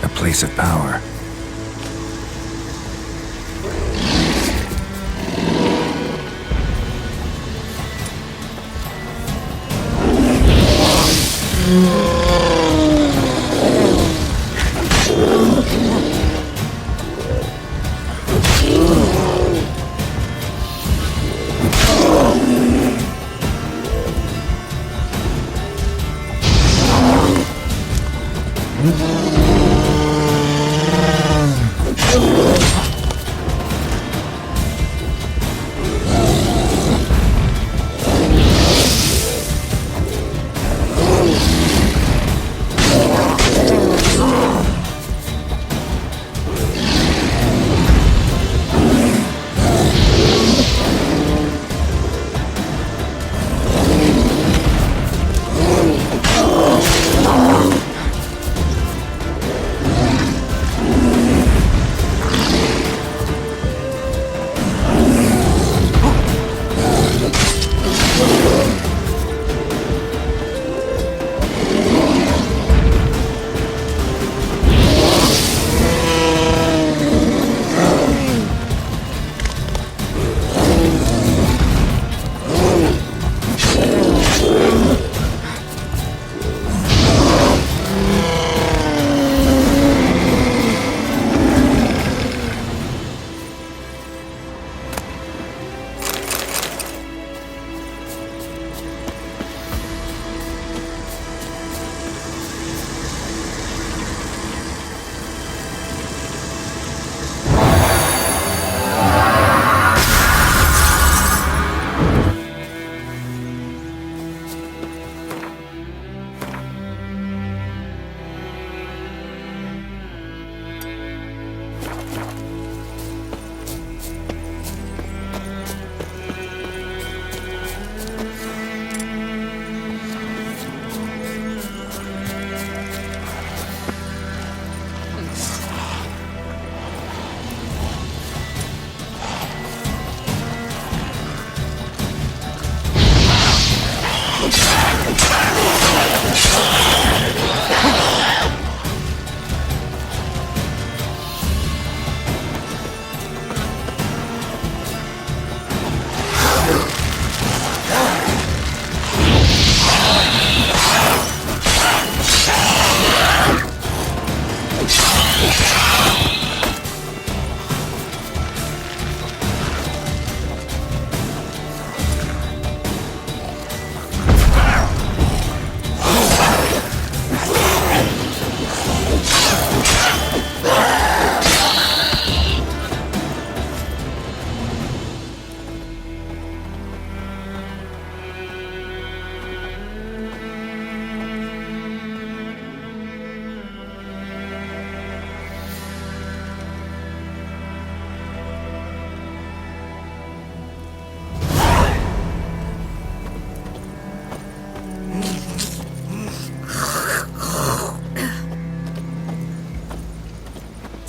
A place of power.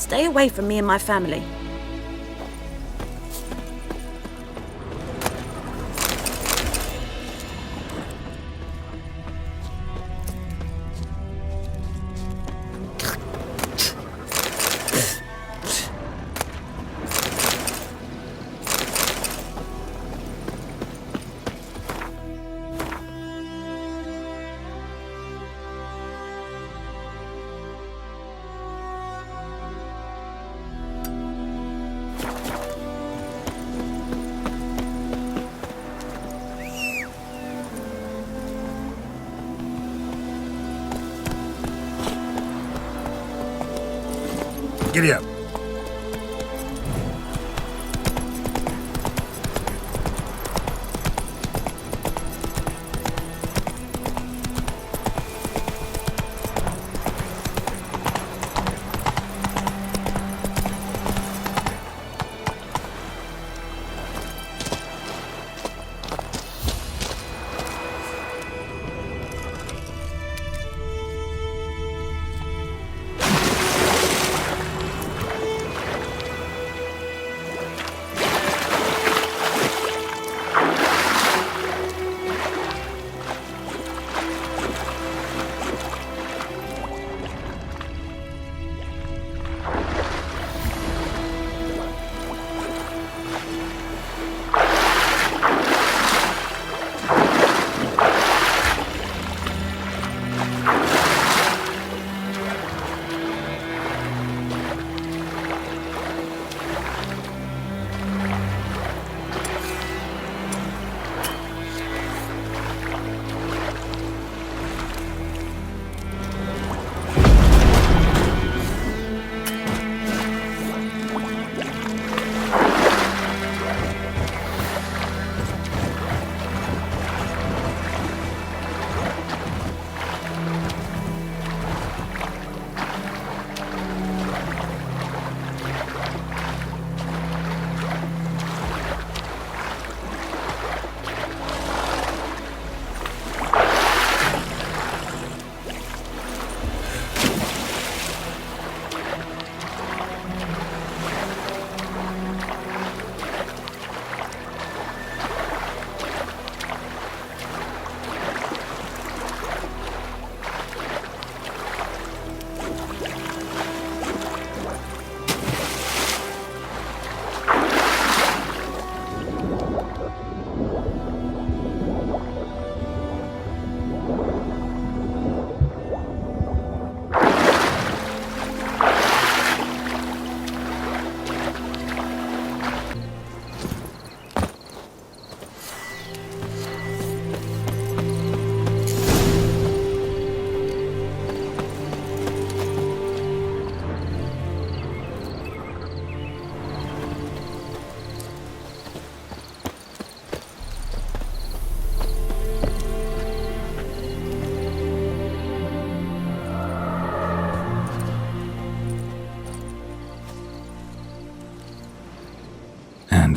Stay away from me and my family. Giddy up.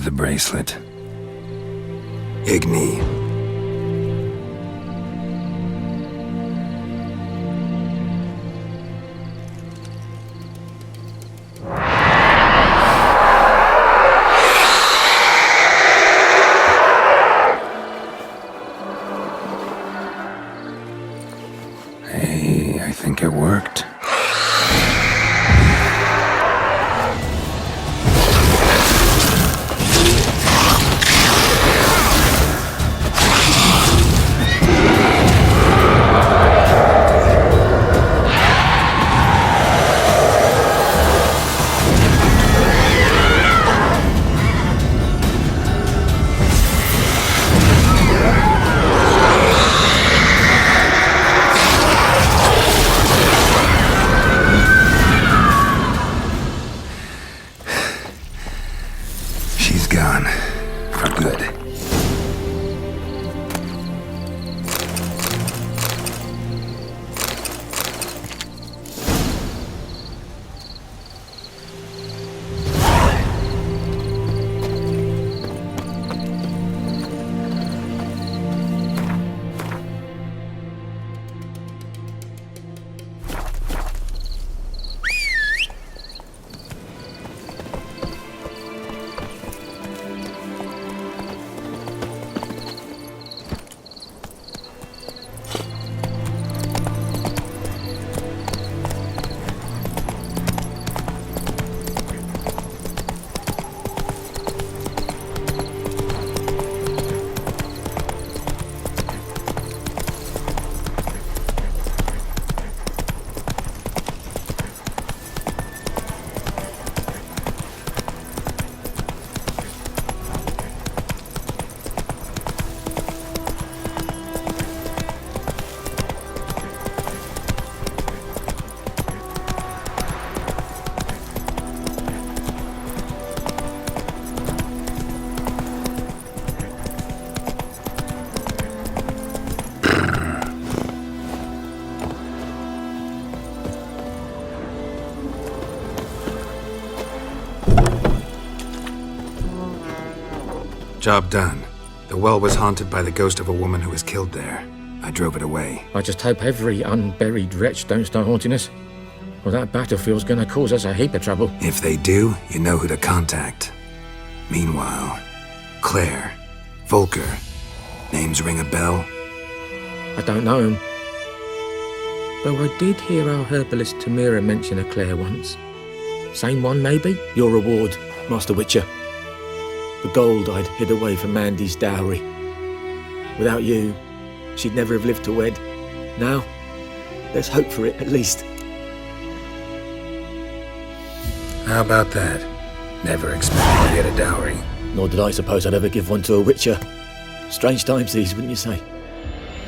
the bracelet. Igni. Hey, I think it worked. She's gone. For good. Job done. The well was haunted by the ghost of a woman who was killed there. I drove it away. I just hope every unburied wretch don't start haunting us. Well, that battlefield's gonna cause us a heap of trouble. If they do, you know who to contact. Meanwhile, Claire, Volker, names ring a bell? I don't know 'em. Though I did hear our herbalist Tamira mention a Claire once. Same one, maybe? Your reward, Master Witcher. The gold I'd hid away for Mandy's dowry. Without you, she'd never have lived to wed. Now, let's hope for it, at least. How about that? Never expected to get a dowry. Nor did I suppose I'd ever give one to a Witcher. Strange times these, wouldn't you say?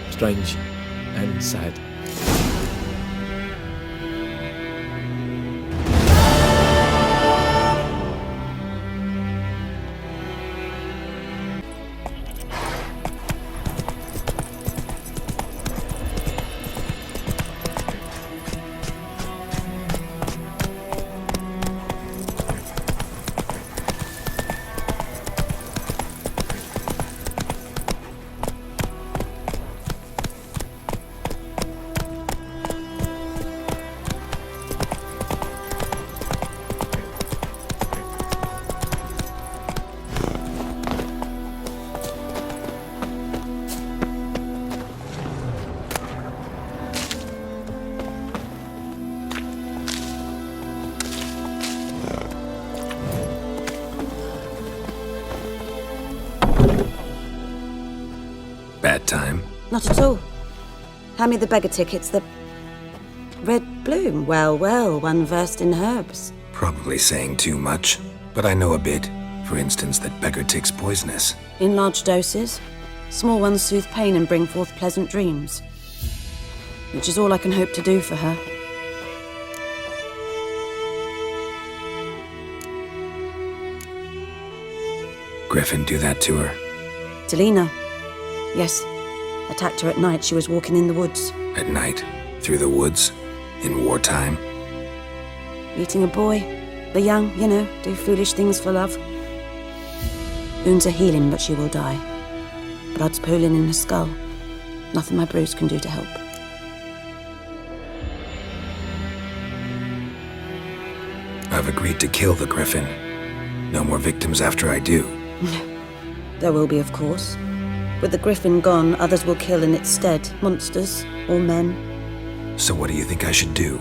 Strange and sad. Bad time? Not at all. Hand me the beggar tickets, the red bloom. Well, well, one versed in herbs. Probably saying too much, but I know a bit. For instance, that beggar tick's poisonous. In large doses. Small ones soothe pain and bring forth pleasant dreams. Which is all I can hope to do for her. Griffin do that to her? Delina. Yes. Attacked her at night. She was walking in the woods. At night? Through the woods? In wartime? Meeting a boy. The young, you know, do foolish things for love. Wounds are healing, but she will die. Blood's pooling in her skull. Nothing my bruise can do to help. I've agreed to kill the Griffin. No more victims after I do. There will be, of course. With the Griffin gone, others will kill in its stead. Monsters or men. So what do you think I should do?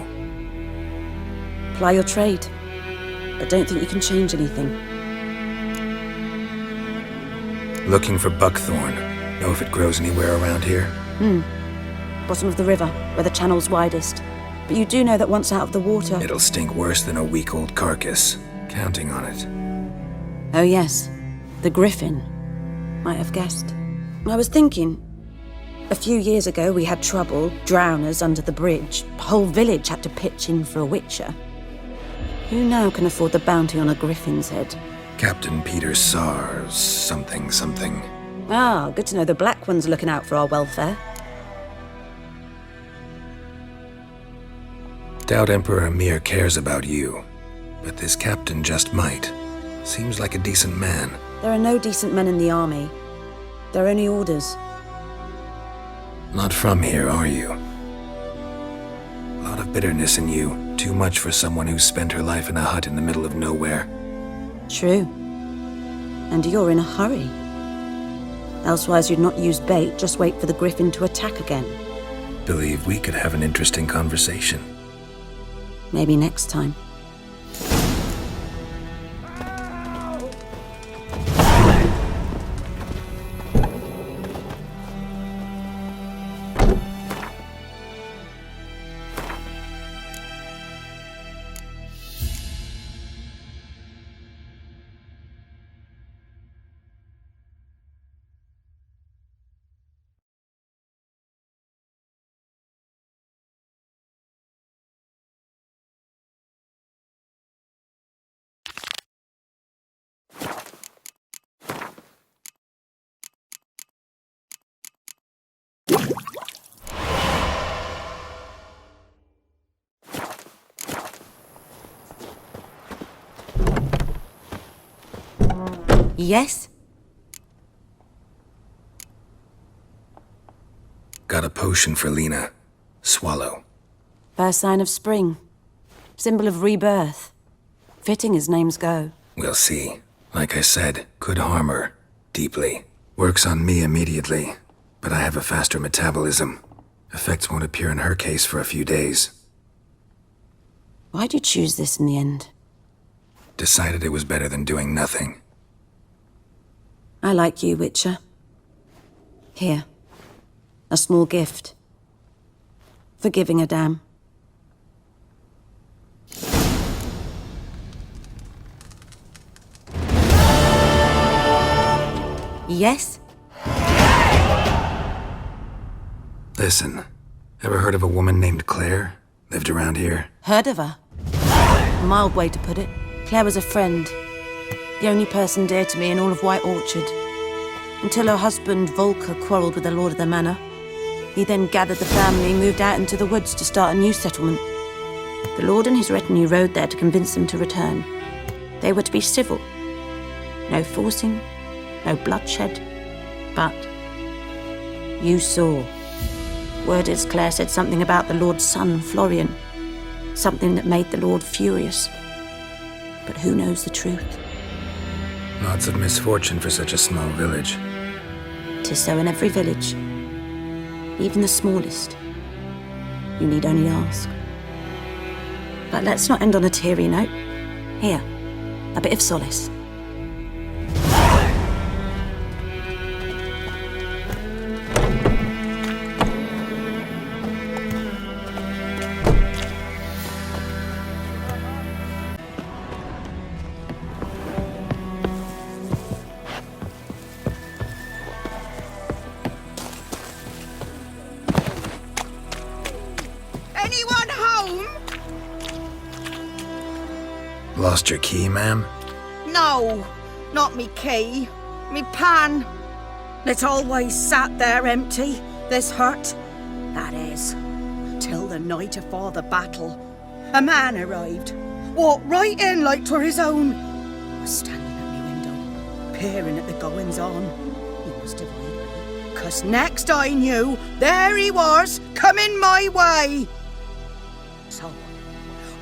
Ply your trade. But don't think you can change anything. Looking for buckthorn. Know if it grows anywhere around here? Bottom of the river, where the channel's widest. But you do know that once out of the water... It'll stink worse than a week-old carcass. Counting on it. Oh yes, the Griffin. Might have guessed. I was thinking... A few years ago we had trouble, drowners under the bridge. The whole village had to pitch in for a witcher. Who now can afford the bounty on a Griffin's head? Captain Peter Sars, something. Ah, good to know the Black One's looking out for our welfare. Doubt Emperor Amir cares about you. But this captain just might. Seems like a decent man. There are no decent men in the army. They're only orders. Not from here, are you? A lot of bitterness in you. Too much for someone who's spent her life in a hut in the middle of nowhere. True. And you're in a hurry. Elsewise you'd not use bait, just wait for the Griffin to attack again. Believe we could have an interesting conversation. Maybe next time. Yes? Got a potion for Lena. Swallow. First sign of spring. Symbol of rebirth. Fitting as names go. We'll see. Like I said, could harm her. Deeply. Works on me immediately. But I have a faster metabolism. Effects won't appear in her case for a few days. Why'd you choose this in the end? Decided it was better than doing nothing. I like you, Witcher. Here. A small gift. For giving a damn. Yes? Listen, ever heard of a woman named Claire? Lived around here? Heard of her? A mild way to put it. Claire was a friend. The only person dear to me in all of White Orchard. Until her husband, Volker, quarreled with the lord of the manor. He then gathered the family, moved out into the woods to start a new settlement. The lord and his retinue rode there to convince them to return. They were to be civil. No forcing, no bloodshed. But you saw. Word is Claire said something about the lord's son, Florian. Something that made the lord furious. But who knows the truth? Lots of misfortune for such a small village. 'Tis so in every village. Even the smallest. You need only ask. But let's not end on a teary note. Here, a bit of solace. Anyone home? Lost your key, ma'am? No, not me key. Me pan. It's always sat there empty, this hut. That is, till the night afore the battle. A man arrived, walked right in like 'twere his own. Was standing at me window, peering at the goings-on. He must have eyed me, 'cause next I knew, there he was, coming my way. So,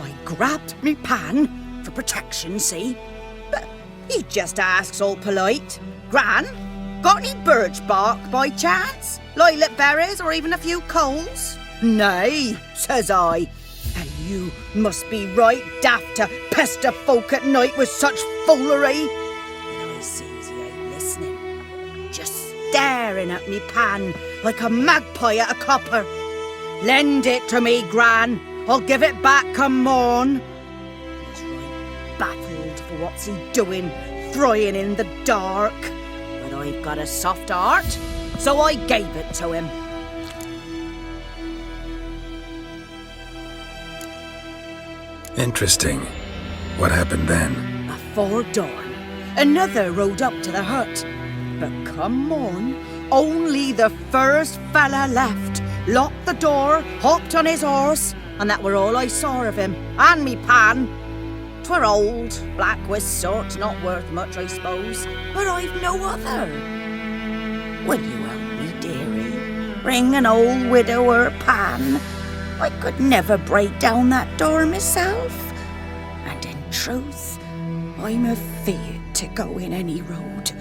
I grabbed me pan, for protection, see? But he just asks all polite, Gran, got any birch bark by chance? Lilac berries or even a few coals? Nay, says I. And you must be right daft to pester folk at night with such foolery. But I sees he ain't listening, just staring at me pan like a magpie at a copper. Lend it to me, Gran. I'll give it back come morn. He's right baffled for what's he doing, frying in the dark. But I've got a soft heart, so I gave it to him. Interesting. What hafpened then? Afore dawn, another rode up to the hut. But come morn, only the first fella left, locked the door, hopped on his horse, and that were all I saw of him, and me pan. 'Twere old, black with sort, not worth much, I suppose, but I've no other. Will you help me, dearie? Bring an old widower pan. I could never break down that door myself. And in truth, I'm afeard to go in any road.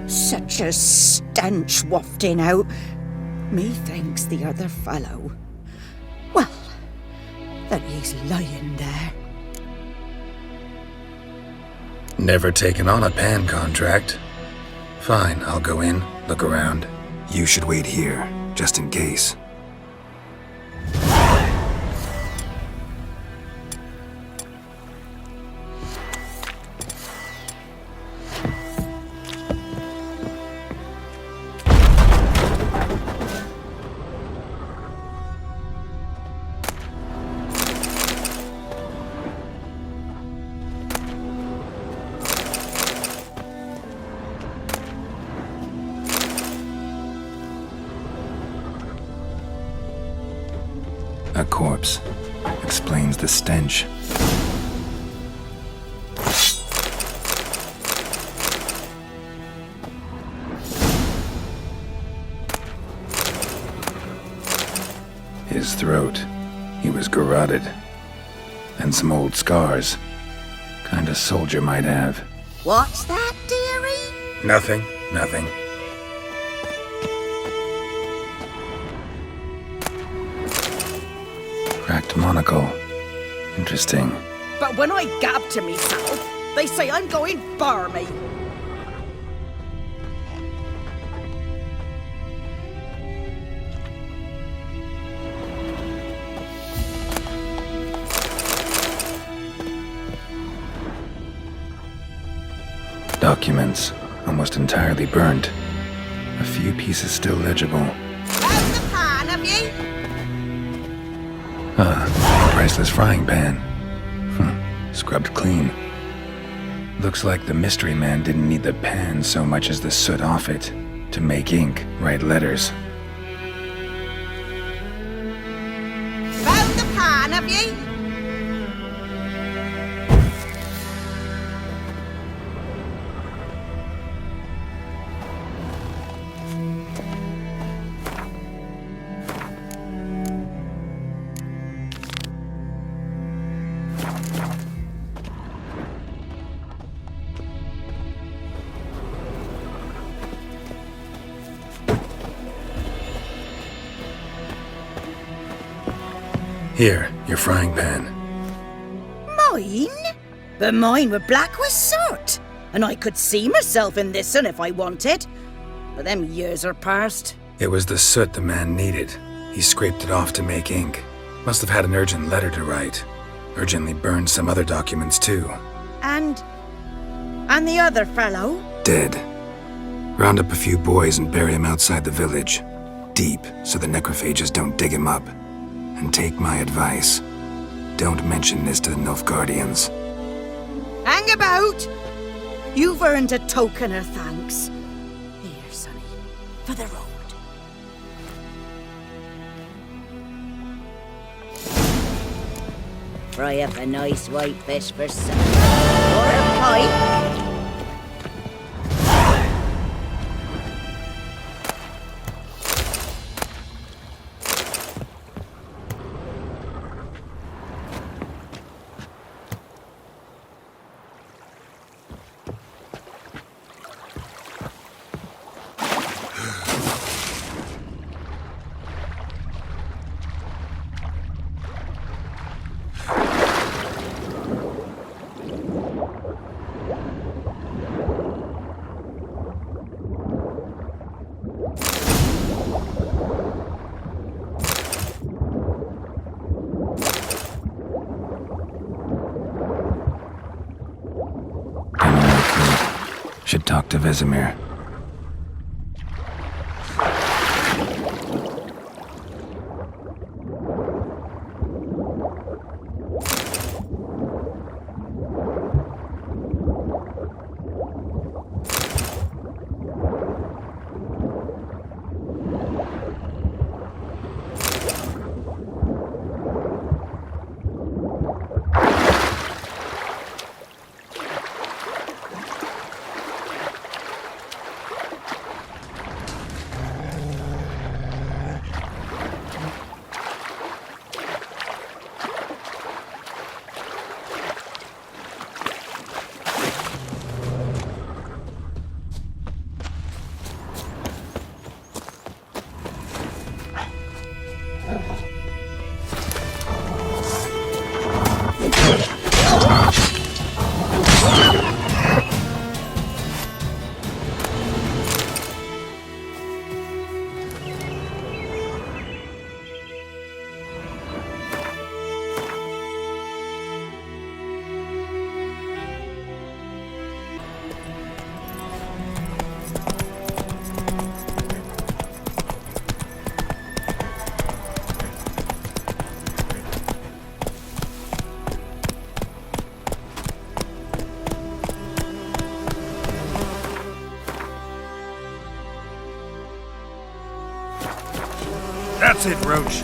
Such a stench wafting out. Methinks the other fellow, well, that he's lying there. Never taken on a pan contract. Fine, I'll go in, look around. You should wait here, just in case. A corpse. Explains the stench. His throat. He was garroted. And some old scars. Kind a soldier might have. What's that, dearie? Nothing. Cracked monocle. Interesting. But when I gab to myself, they say I'm going barmy. Documents. Almost entirely burnt. A few pieces still legible. How's the pan, have ye? Priceless frying pan. Scrubbed clean. Looks like the mystery man didn't need the pan so much as the soot off it to make ink, write letters. Found the pan, have ye? Here, your frying pan. Mine? But mine were black with soot, and I could see myself in this one if I wanted. But them years are past. It was the soot the man needed. He scraped it off to make ink. Must have had an urgent letter to write. Urgently burned some other documents too. And the other fellow? Dead. Round up a few boys and bury him outside the village. Deep, so the necrophages don't dig him up. And take my advice. Don't mention this to the Nilfgaardians. Hang about! You've earned a token of thanks. Here, sonny, for the road. Fry up a nice white fish for supper. Or a pipe. Should talk to Vesemir. That's it, Roach.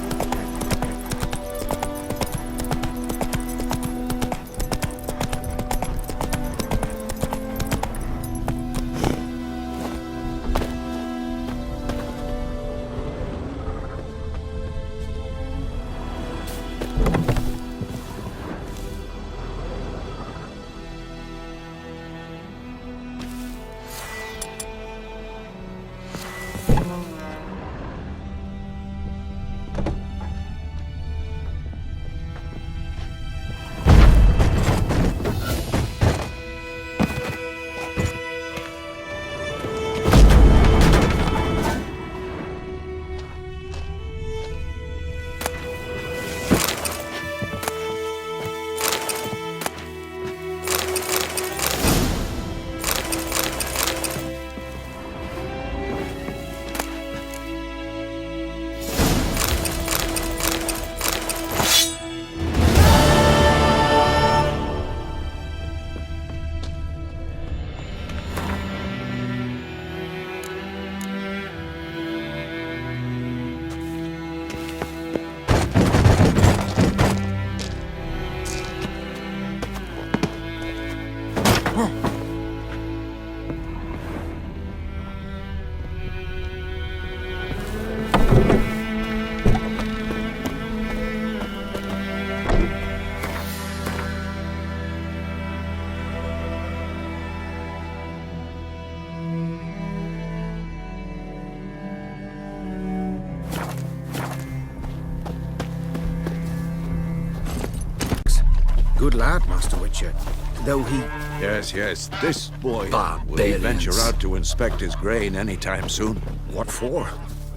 Good lad, Master Witcher. Though he... Yes, this boy will he Barbarians. venture out to inspect his grain anytime soon? What for?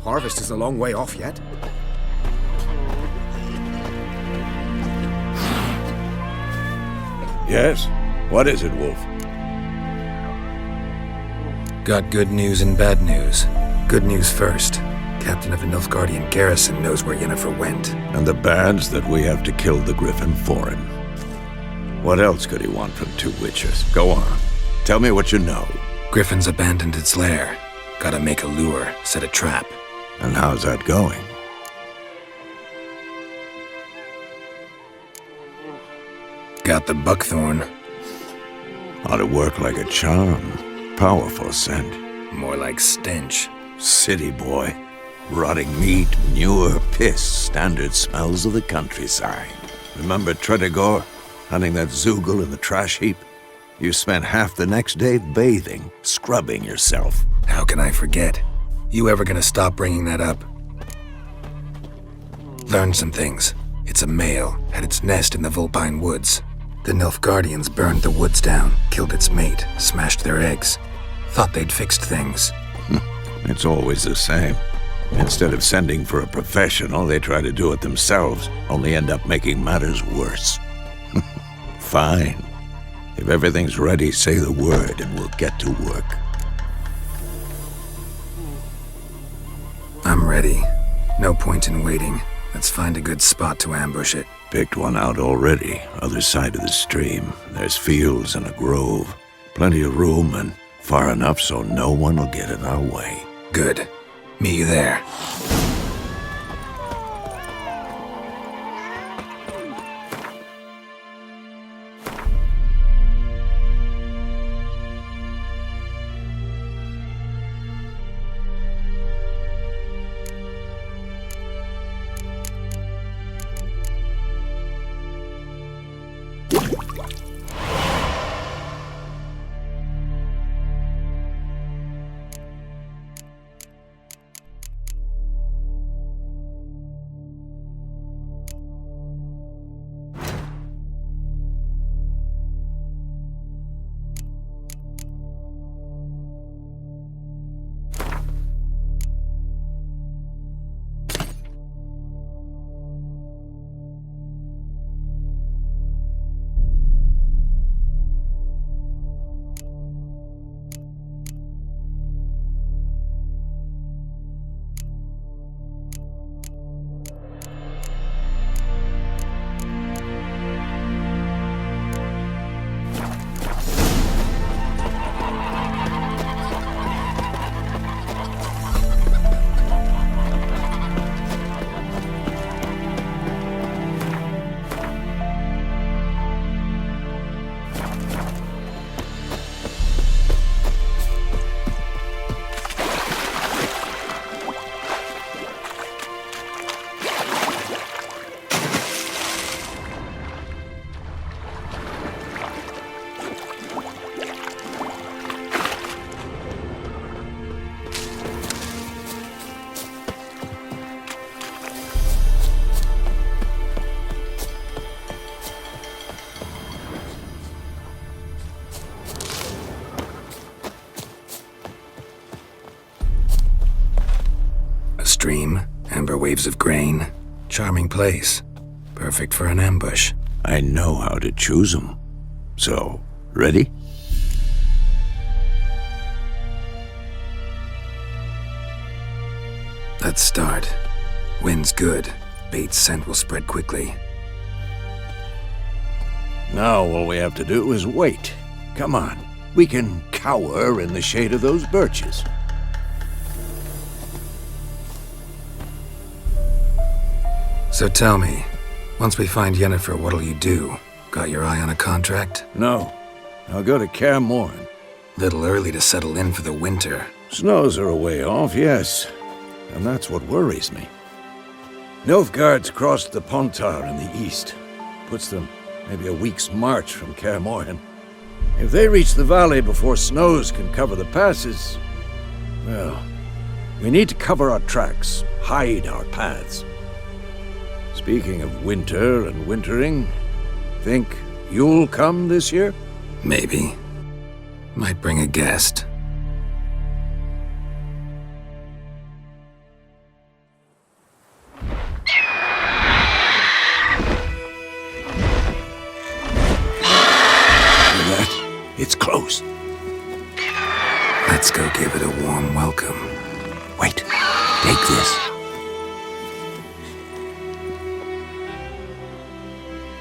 Harvest is a long way off yet. Yes? What is it, Wolf? Got good news and bad news. Good news first. Captain of the Nilfgaardian garrison knows where Yennefer went. And the bad's that we have to kill the Griffin for him. What else could he want from two witches? Go on. Tell me what you know. Griffin's abandoned its lair. Gotta make a lure, set a trap. And how's that going? Got the buckthorn. Ought to work like a charm. Powerful scent. More like stench. City boy. Rotting meat, manure, piss. Standard smells of the countryside. Remember Tredegor? Hunting that Zoogle in the trash heap? You spent half the next day bathing, scrubbing yourself. How can I forget? You ever gonna stop bringing that up? Learned some things. It's a male, had its nest in the Vulpine Woods. The Nilfgaardians burned the woods down, killed its mate, smashed their eggs. Thought they'd fixed things. It's always the same. Instead of sending for a professional, they try to do it themselves, only end up making matters worse. Fine. If everything's ready, say the word and we'll get to work. I'm ready. No point in waiting. Let's find a good spot to ambush it. Picked one out already, other side of the stream. There's fields and a grove. Plenty of room and far enough so no one will get in our way. Good. Meet you there. A stream, amber waves of grain. Charming place. Perfect for an ambush. I know how to choose 'em. So, ready? Let's start. Wind's good. Bait's scent will spread quickly. Now all we have to do is wait. Come on. We can cower in the shade of those birches. So tell me, once we find Yennefer, what'll you do? Got your eye on a contract? No. I'll go to Kaer Morhen. Little early to settle in for the winter. Snows are a way off, yes. And that's what worries me. Nilfgaard's crossed the Pontar in the east. Puts them maybe a week's march from Kaer Morhen. If they reach the valley before snows can cover the passes, well, we need to cover our tracks, hide our paths. Speaking of winter and wintering, think you'll come this year? Maybe. Might bring a guest. It's close. Let's go give it a warm welcome. Wait, take this.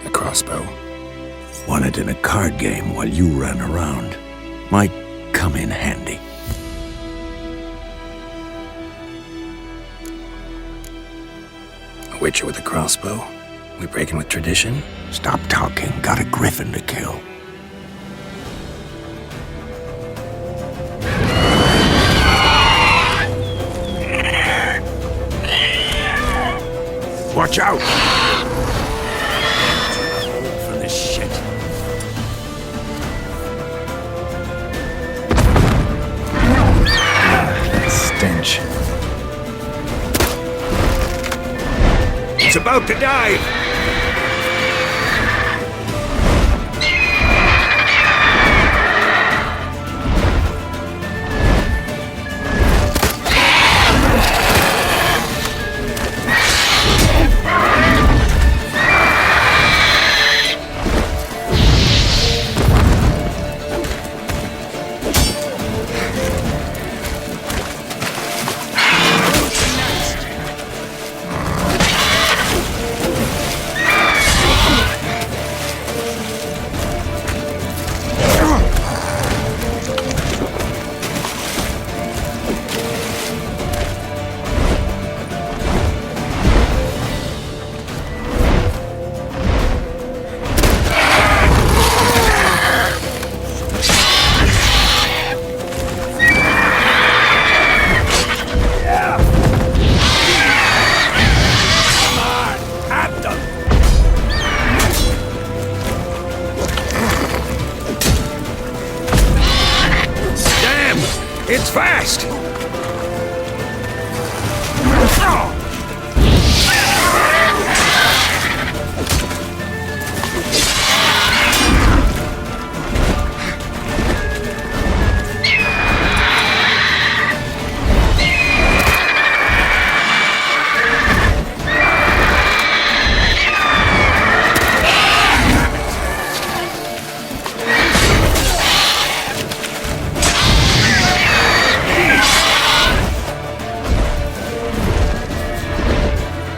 A crossbow. Won it in a card game while you ran around. Might come in handy. A witcher with a crossbow? We breaking with tradition? Stop talking. Got a griffin to kill. Watch out! For this shit. Stench. He's about to dive! It's fast!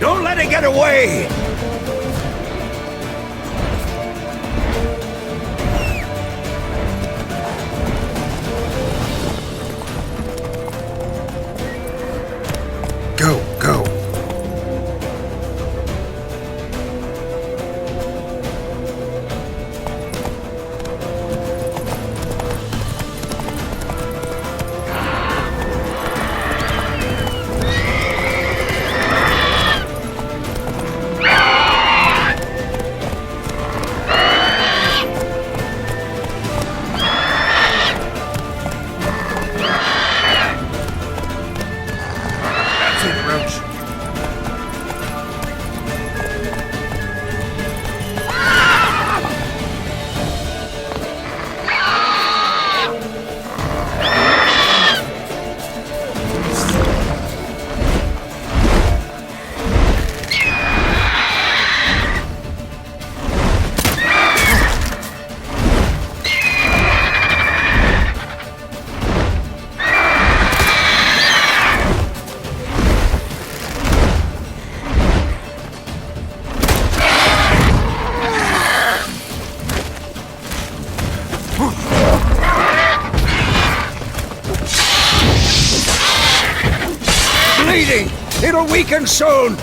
Don't let it get away! Go, go. That's it, Roach. Bleeding! It'll weaken soon!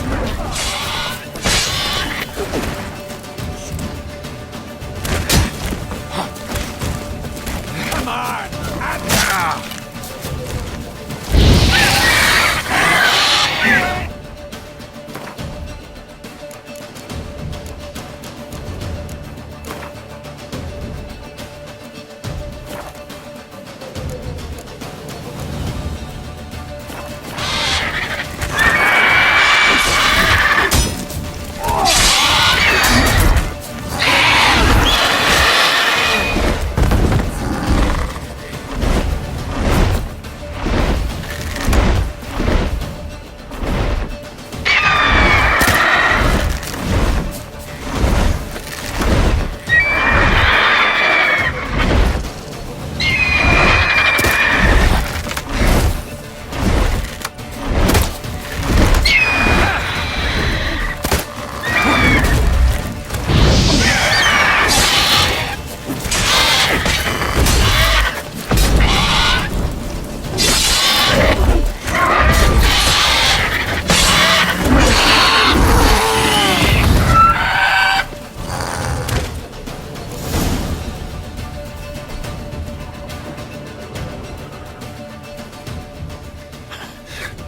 Come on!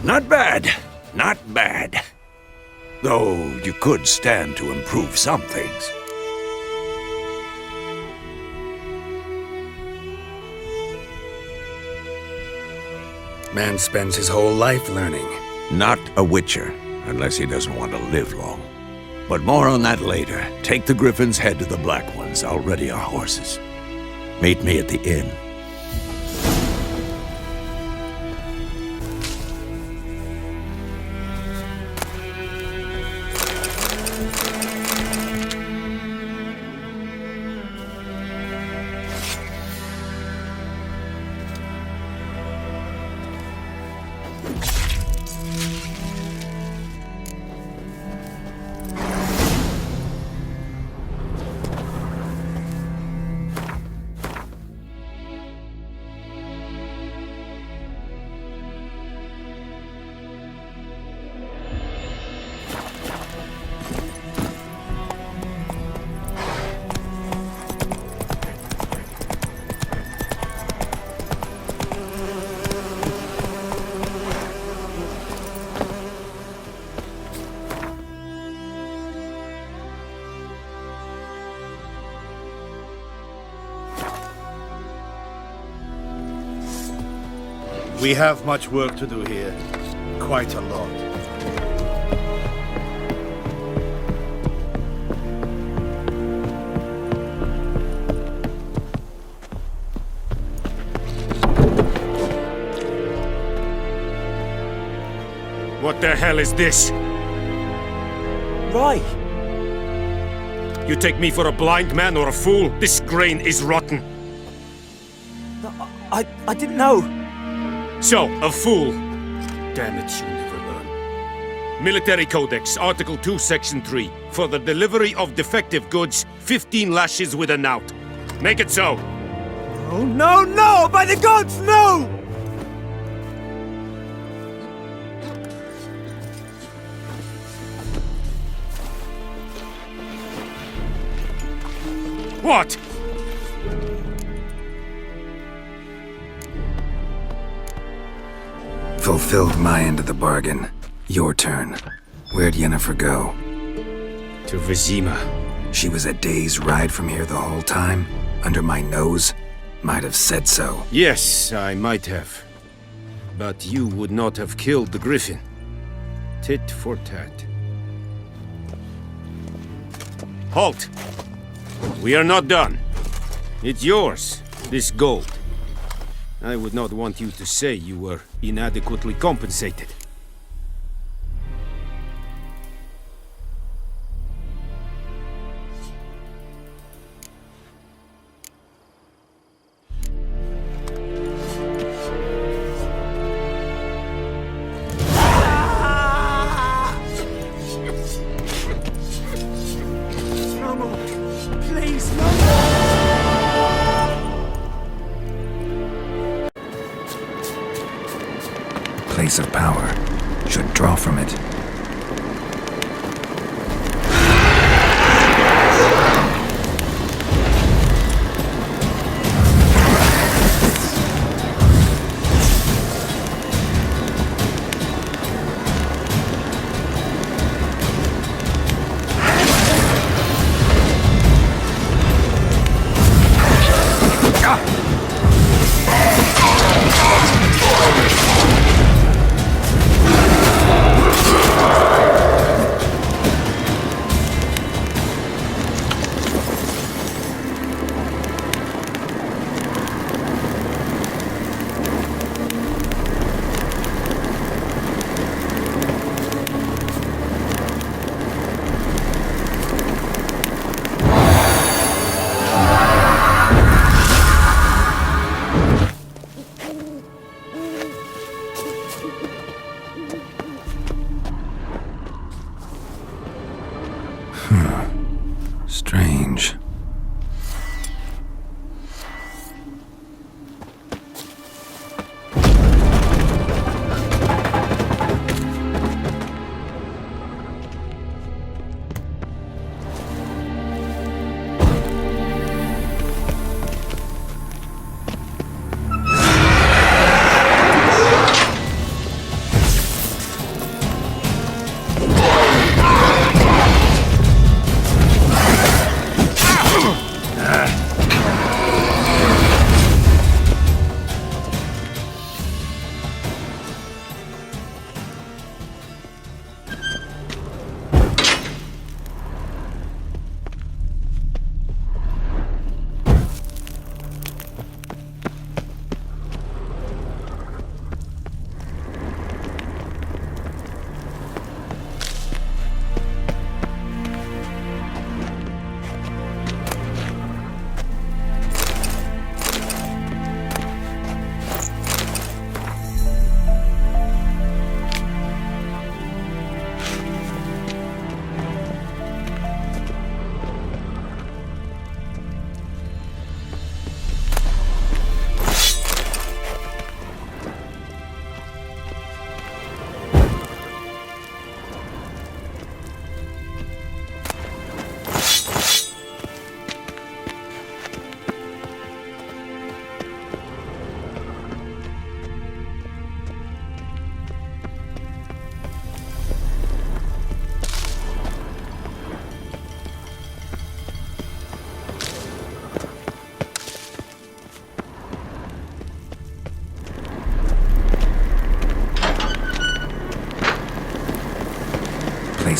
Not bad. Not bad. Though you could stand to improve some things. Man spends his whole life learning. Not a Witcher, unless he doesn't want to live long. But more on that later. Take the Griffin's head to the Black Ones. I'll ready our horses. Meet me at the inn. We have much work to do here. Quite a lot. What the hell is this? Right. You take me for a blind man or a fool? This grain is rotten. I didn't know. So, a fool. Damn it, you never learn. Military Codex, Article 2, Section 3. For the delivery of defective goods, 15 lashes with a knout. Make it so. Oh, no, no! By the gods, no! What? Fulfilled my end of the bargain. Your turn. Where'd Yennefer go? To Vizima. She was a day's ride from here the whole time? Under my nose? Might have said so. Yes, I might have. But you would not have killed the griffin. Tit for tat. Halt! We are not done. It's yours, this gold. I would not want you to say you were inadequately compensated. No more. Please, no more. Place of power. Should draw from it.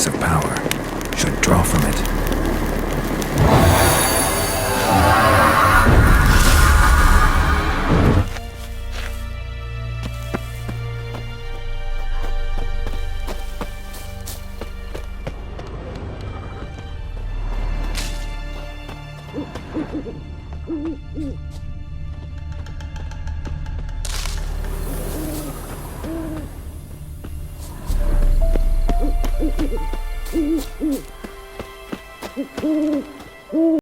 place of power should draw from it.